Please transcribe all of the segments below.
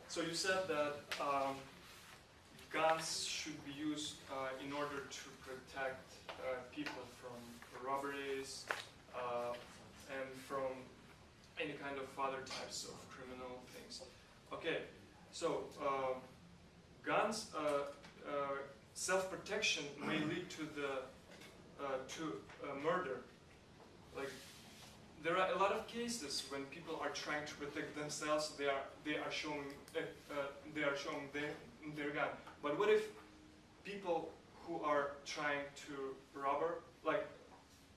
So you said that guns should be used in order to protect people from robberies and from any kind of other types of criminal things. Okay, so guns, self-protection may lead to murder. Like, there are a lot of cases when people are trying to protect themselves. They are showing their gun. But what if people who are trying to rob, like,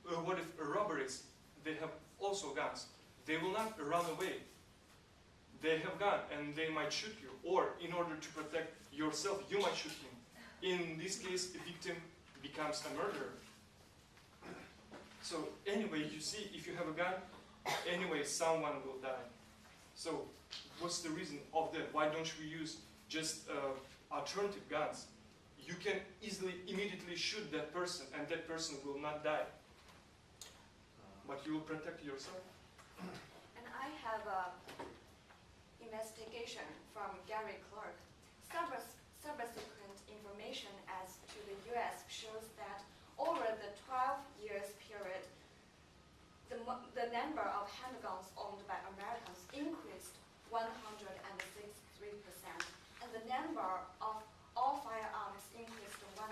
what if robberies? They have also guns. They will not run away. They have gun and they might shoot you. Or in order to protect yourself, you might shoot him. In this case, the victim becomes a murderer. So anyway, you see, if you have a gun, anyway, someone will die. So what's the reason of that? Why don't we use just alternative guns? You can easily, immediately shoot that person, and that person will not die. But you will protect yourself. And I have an investigation from Gary Clark. Subsequent information as to the U.S. shows that over the 12 years period, the number of handguns owned by Americans increased 163%, and the number of all firearms increased 103%.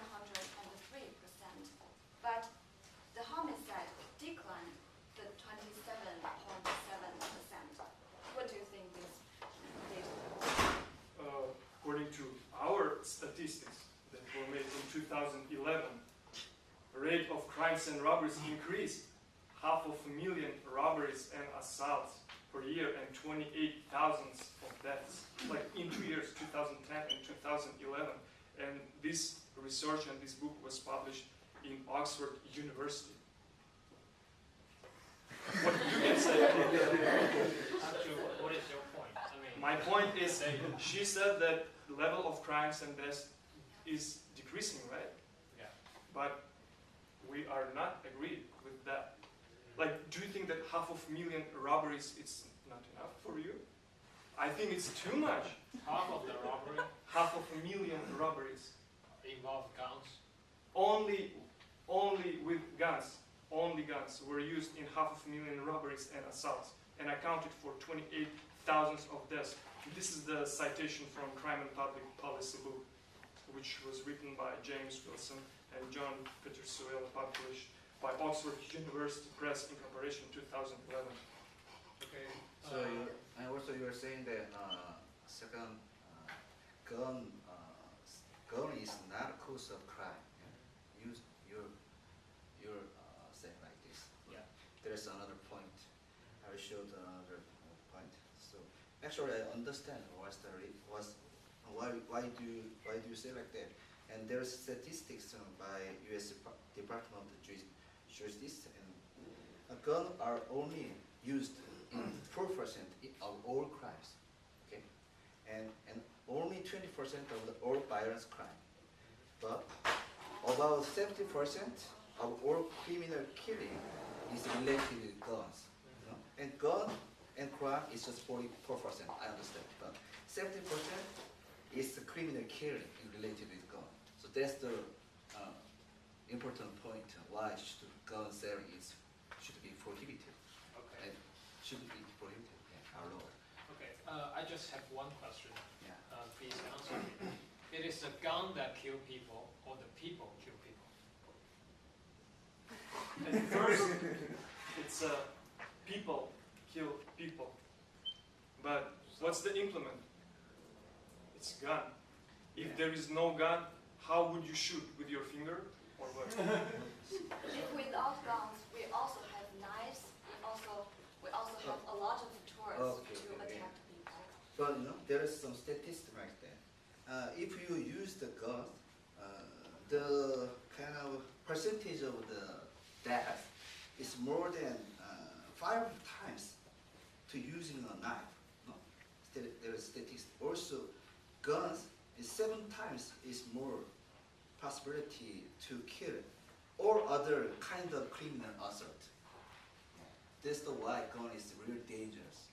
But the homicide declined to 27.7%. What do you think this data? According to our statistics that were made in 2011, the rate of crimes and robberies increased. 500,000 robberies and assaults per year and 28,000 of deaths, like in 2 years, 2010 and 2011. And this research and this book was published in Oxford University. What you can say about that? What is your point? I mean, my point is, she said that the level of crimes and deaths is decreasing, right? Yeah. But we are not agreed with that. Like, do you think that 500,000 robberies is not enough for you? I think it's too much. Half of the robbery? 500,000 robberies. Involve guns? Only with guns. Only guns were used in 500,000 robberies and assaults, and accounted for 28,000 of deaths. This is the citation from Crime and Public Policy book, which was written by James Wilson and John Petersuel, published by Oxford University Press Incorporation, 2011. Okay. So and also you are saying that second, gun is not a cause of crime. Yeah? You're saying like this. Yeah. There's another point. I will show another point. So actually, I understand why do you say like that? And there's statistics by U.S. Department of Justice, and guns are only used in 4% of all crimes, okay, and only 20% of all violence crime, but about 70% of all criminal killing is related with guns, you know? And gun and crime is just 44%. I understand, but 70% is the criminal killing related with gun. So that's the important point why gun selling should be prohibited. Okay. And should be prohibited in our law. Okay. I just have one question. Yeah. Please answer me. It is the gun that kill people, or the people kill people? At first, it's people kill people. But what's the implement? It's gun. If there is no gun, how would you shoot? With your finger? Or what? If without guns, we also have knives. We also have a lot of tools to attack people. But you know, there is some statistics like that. If you use the gun, the kind of percentage of the death is more than 5 times to using a knife. No, there is statistics. Also, guns is 7 times is more possibility to kill or other kind of criminal assault. That's the why gun is really dangerous.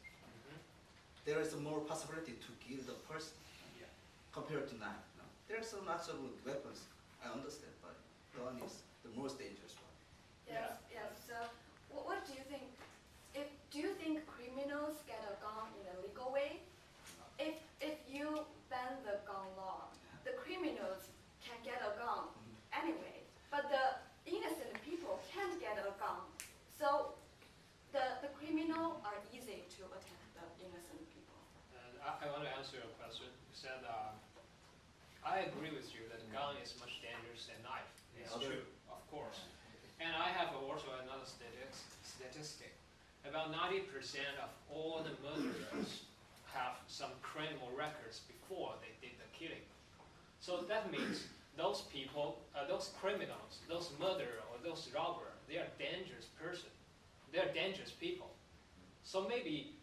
there is more possibility to kill the person Yeah. compared to knife. No? There are some lots of weapons. I understand, but gun is the most dangerous one. Yes, yes. So, what do you think? Do you think criminals get a gun in a legal way? If you ban the gun law, the criminals can get a gun anyway, but the innocent people can't get a gun. So, the criminal are easy to attack the innocent people. And I want to answer your question. You said, I agree with you that a gun is much dangerous than knife. It's true, of course. And I have also another statistic. About 90% of all the murderers have some criminal records before they did the killing. So that means those people, those criminals, those murderers or those robbers, they are dangerous person. They are dangerous people. So maybe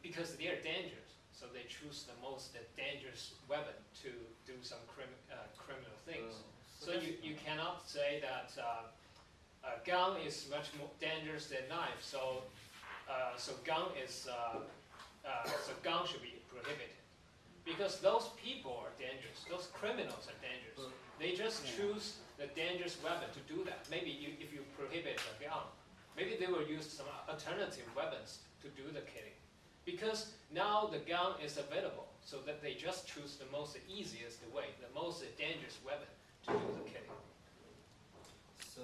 because they are dangerous, so they choose the most dangerous weapon to do some criminal things. So you cannot say that a gun is much more dangerous than knife. So gun should be prohibited because those people are dangerous. Those criminals are dangerous. They just choose the dangerous weapon to do that. Maybe if you prohibit a gun, maybe they will use some alternative weapons to do the killing. Because now the gun is available, so that they just choose the most easiest way, the most dangerous weapon to do the killing. So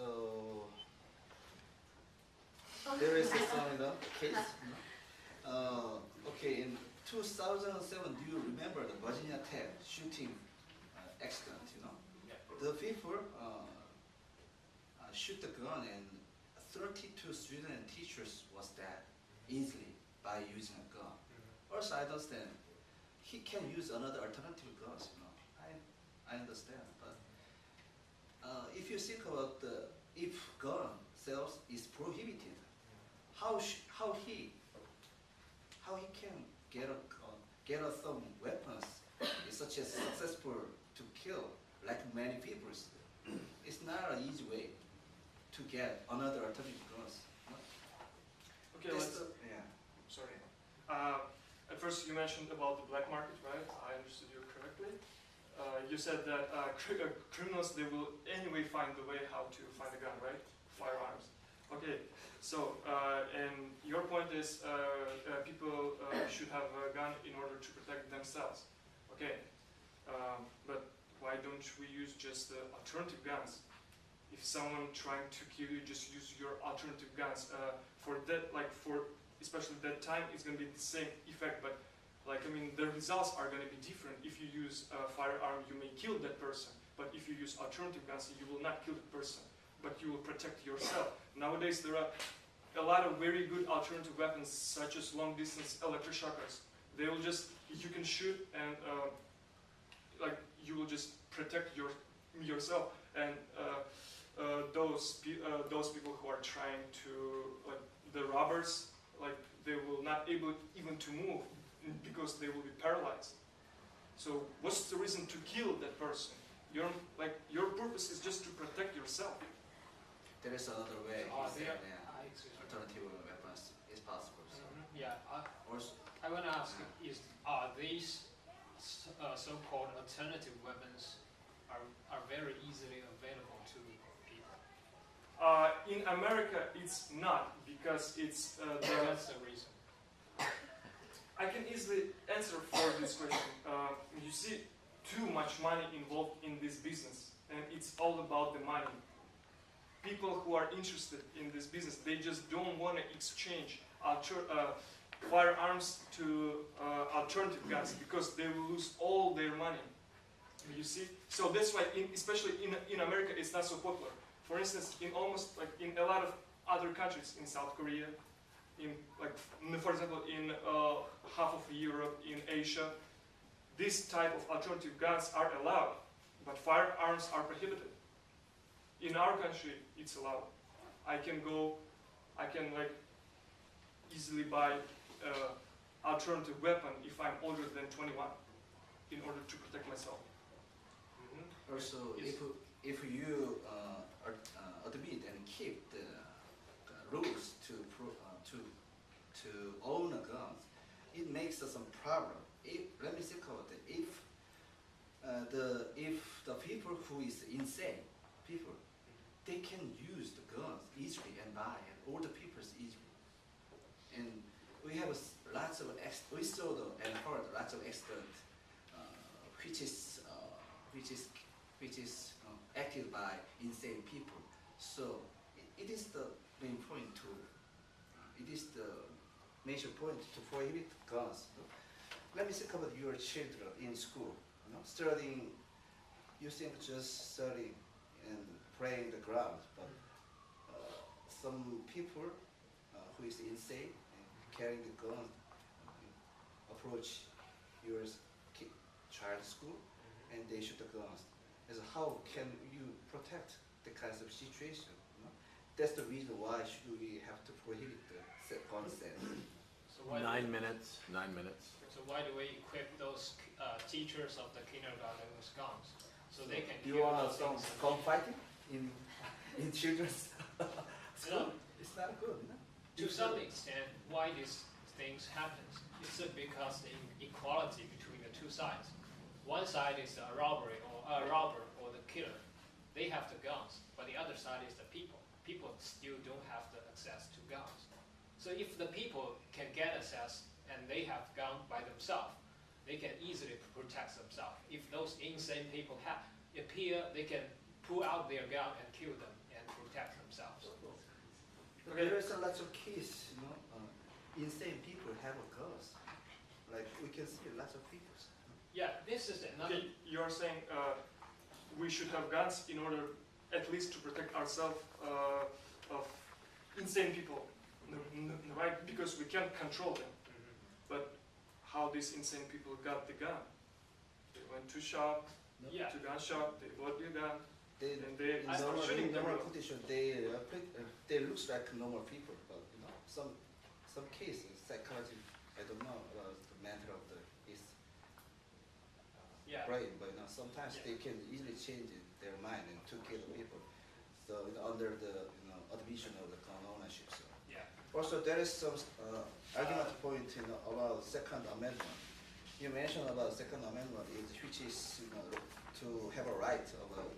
there is some case. Okay, in 2007, do you remember the Virginia Tech shooting accident? Yeah. The people shoot the gun and 32 students and teachers was dead easily by using a gun. Also, I understand he can use another alternative guns. I understand, but if you think about if gun sales is prohibited, how he can get some weapons such as successful to kill like many people? It's not an easy way to get another alternative guns. Okay, let's. Yeah. Sorry. At first, you mentioned about the black market, right? I understood you correctly. You said that criminals, they will anyway find the way how to find a gun, right? Firearms. Okay, so, and your point is people should have a gun in order to protect themselves. Okay, but why don't we use just alternative guns? If someone trying to kill you, just use your alternative guns. For that, like especially that time, it's going to be the same effect, but the results are going to be different. If you use a firearm, you may kill that person, but if you use alternative guns, you will not kill the person, but you will protect yourself. Nowadays, there are a lot of very good alternative weapons, such as long-distance electroshockers. They will you can shoot and you will just protect yourself. And those people who are trying to, the robbers, they will not able even to move because they will be paralyzed. So what's the reason to kill that person? Your purpose is just to protect yourself. There is another way. Alternative weapons is possible. So. Yeah. Also, I want to ask: are these so-called alternative weapons are very easily available to people? In America, it's not because it's that's the reason. I can easily answer for this question. You see too much money involved in this business, and it's all about the money. People who are interested in this business, they just don't want to exchange firearms to alternative guns because they will lose all their money. You see? So that's why, especially in America, it's not so popular. For instance, in a lot of other countries, in South Korea, for example, in half of Europe, in Asia, this type of alternative guns are allowed, but firearms are prohibited. In our country, it's allowed. I can easily buy alternative weapon if I'm older than 21 in order to protect myself. Also, if you admit and keep the rules to own a gun, it may makes some problem. Let me think about it. If the people who is insane people, they can use the guns easily and buy, and all the people easily. And we have lots of we saw and heard lots of accident, which is acted by insane people. So it is the main point to. It is the major point to prohibit guns. Let me think about your children in school. Studying, you think just studying and playing the ground, but some people who is insane and carrying the gun approach your child's school and they shoot the guns. And so how can you protect the kinds of situation? That's the reason why should we have to prohibit the gun sales. So why 9 minutes. 9 minutes. So why do we equip those teachers of the kindergarten with guns so they can You kill want those some innocent gun people? fighting in children's school? It's not good, no? To some extent, why these things happen, it's because the inequality between the two sides. One side is a robber or the killer. They have the guns, but the other side is the people. People still don't have the access to guns. So if the people can get access and they have gun by themselves, they can easily protect themselves. If those insane people appear, they can pull out their gun and kill them and protect themselves. Okay. There is a lot of cases, insane people have guns. Like we can see lots of people. Yeah, this is another. Okay, you are saying we should have guns in order at least to protect ourselves of insane people, right? Because we can't control them. But how these insane people got the gun? They went to shop, Yeah. to gun shop, they bought the gun, They, and they in start normal, shooting in them. normal condition, they looks like normal people, but some cases, psychology, I don't know about the matter of his Yeah. brain, but sometimes Yeah. they can easily change their mind and to kill people. So under the admission of the gun ownership. So. Yeah. Also, there is some argument point about Second Amendment. You mentioned about Second Amendment, which is to have a right about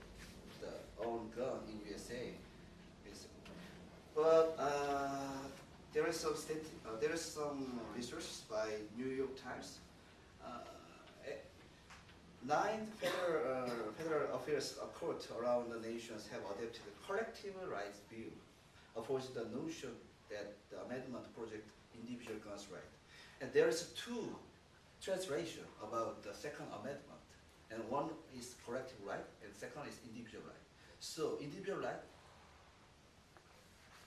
the own gun in USA. But there is some research by New York Times. 9 federal affairs courts around the nations have adopted the collective rights view, opposing the notion that the amendment protects individual guns' right. And there is 2 translations about the Second Amendment, and one is collective right, and second is individual right. So individual right,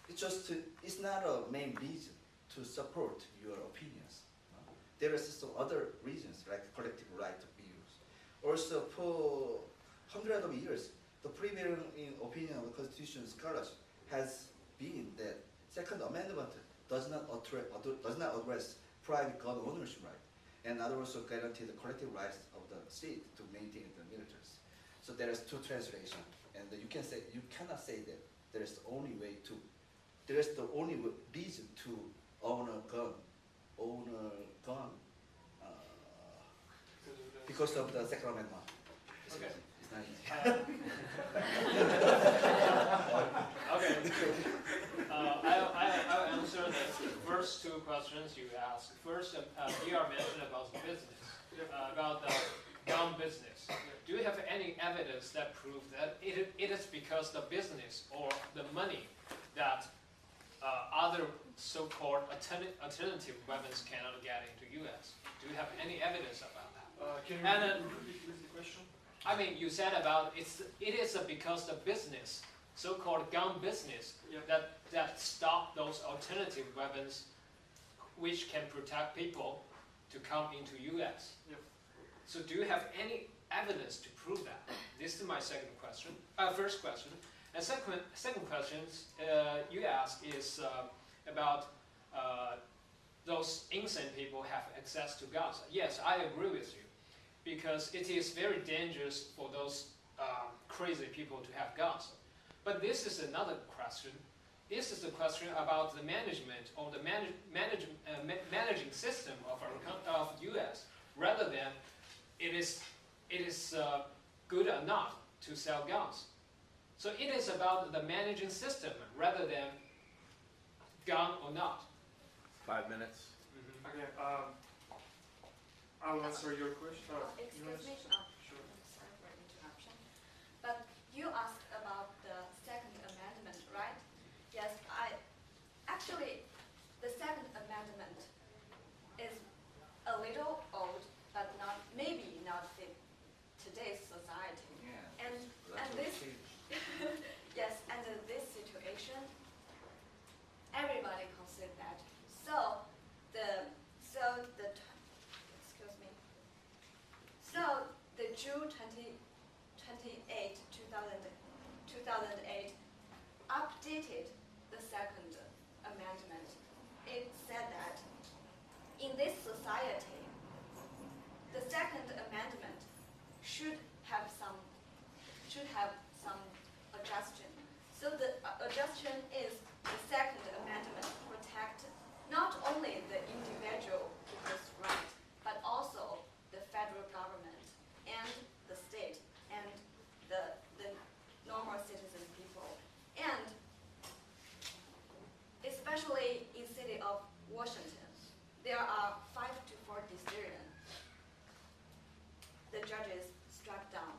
it's not a main reason to support your opinions. There is some other reasons like collective right to be used. Also, for hundreds of years, the prevailing opinion of constitutional scholars has been that Second Amendment does not address private gun ownership right, and not also guarantee the collective rights of the state to maintain the militaries. So there is 2 translations, and you cannot say that there is the only reason to own a gun because of the Second Amendment. Okay. It's not easy. Okay. I'll answer the first 2 questions you asked. First, you are mentioned about the business, about the gun business. Do you have any evidence that proves that it is because the business or the money that other so-called alternative weapons cannot get into U.S.? Do you have any evidence about that? Can you And, repeat the question? I mean, you said about it is because the business, so-called gun business, Yeah. that stop those alternative weapons which can protect people to come into U.S. Yeah. So do you have any evidence to prove that? This is my first question. And second question you ask is about those insane people have access to guns. Yes, I agree with you, because it is very dangerous for those crazy people to have guns. But this is another question. This is the question about the management or the managing system of it is good or not to sell guns. So it is about the managing system rather than gun or not. 5 minutes. Okay, I'll answer your question. Excuse me. Sure. Sorry for interruption. But you asked about the Second Amendment, right? Yes, actually, the Second Amendment is a little old, but maybe not fit today's society. Yeah. And this, yes, under this situation, everybody consider that. So the June 28, 2008 updated the Second Amendment. It said that in this society, the Second Amendment should have some adjustment. So the adjustment is the Second Amendment protect not only the individual people's right, but also the federal government and the state and the normal citizen people. And especially in city of Washington, there are 5 to 4 decisions. The judges struck down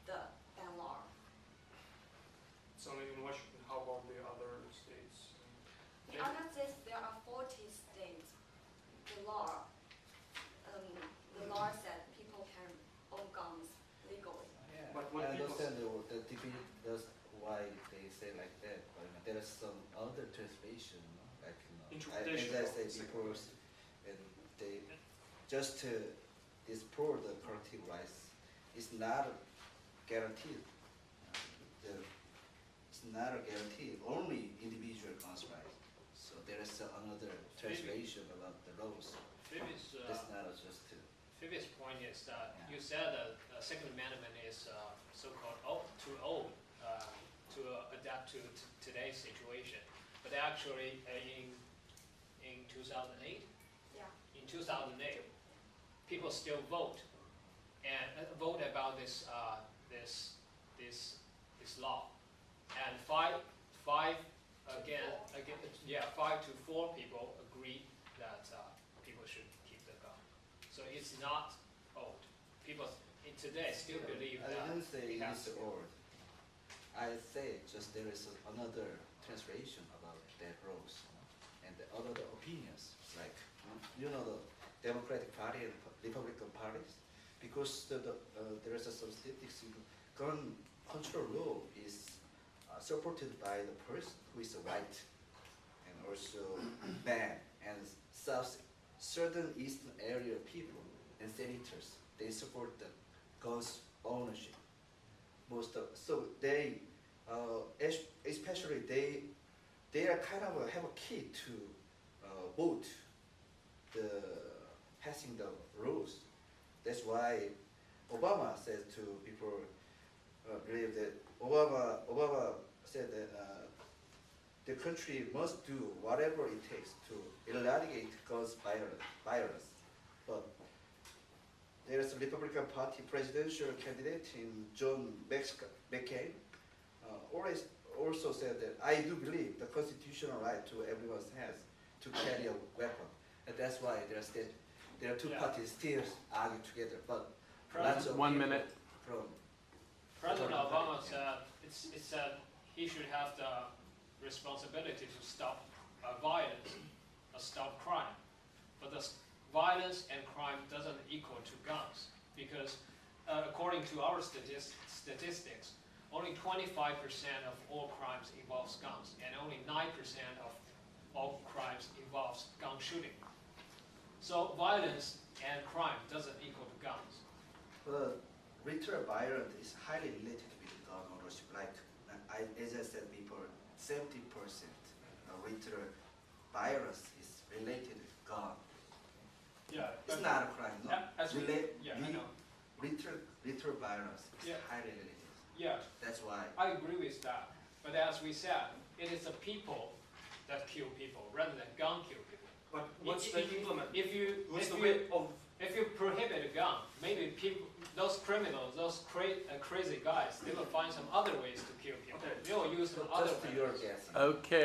the ban law. It's only in Washington. How about the other states? In other states, there are 40 states. The law said people can own guns legally. Yeah. But what I people- understand the debate. That's why they say like that. But there is some other translation, like Interpretation as I of said the second before, and they just to disprove the collective rights is not guaranteed. It's not a guarantee. Only individual guns rights. So there is another translation about the laws. That's not just to. Phoebe's point is that Yeah. you said that the Second Amendment is so-called too old to adapt to today's situation. But actually, in 2008, Yeah. in 2008, people still vote and vote about this law, and five to four people agreed that people should keep the gun. So it's not old. People today still believe I that didn't say we have it's to. old. I say just there is another translation about that rules, and the other opinions, like the Democratic Party and Republican parties, because there is some statistics. Gun control law is supported by the person who is white, and also man and certain eastern area people and senators. They support the guns ownership. So they, especially they are kind of have a key to vote the passing the rules. That's why Obama said to people believe that Obama said that the country must do whatever it takes to eradicate guns virus. But there is a Republican Party presidential candidate in John McCain also said that I do believe the constitutional right to everyone has to carry a weapon, and that's why there are two Yeah. parties still argue together. But President- lots of 1 people minute. from President Republican Obama Party, said it said he should have the responsibility to stop violence or stop crime. But the violence and crime doesn't equal to guns because according to our statistics, only 25% of all crimes involves guns and only 9% of all crimes involves gun shooting. So violence and crime doesn't equal to guns. But retail violence is highly related with gun ownership. Like as I said before, 70% retail violence is related with gun. Yeah, It's not a crime, no. As we, yeah, I know. Retail violence is Yeah. highly related. Yeah, That's why. I agree with that. But as we said, it is the people that kill people rather than gun kill people. But what's the implement? If you What's if the you way of? if you prohibit a gun, maybe people, those criminals, those crazy guys, they will find some other ways to kill people. Okay. They will use some other Just your methods. guess. Okay.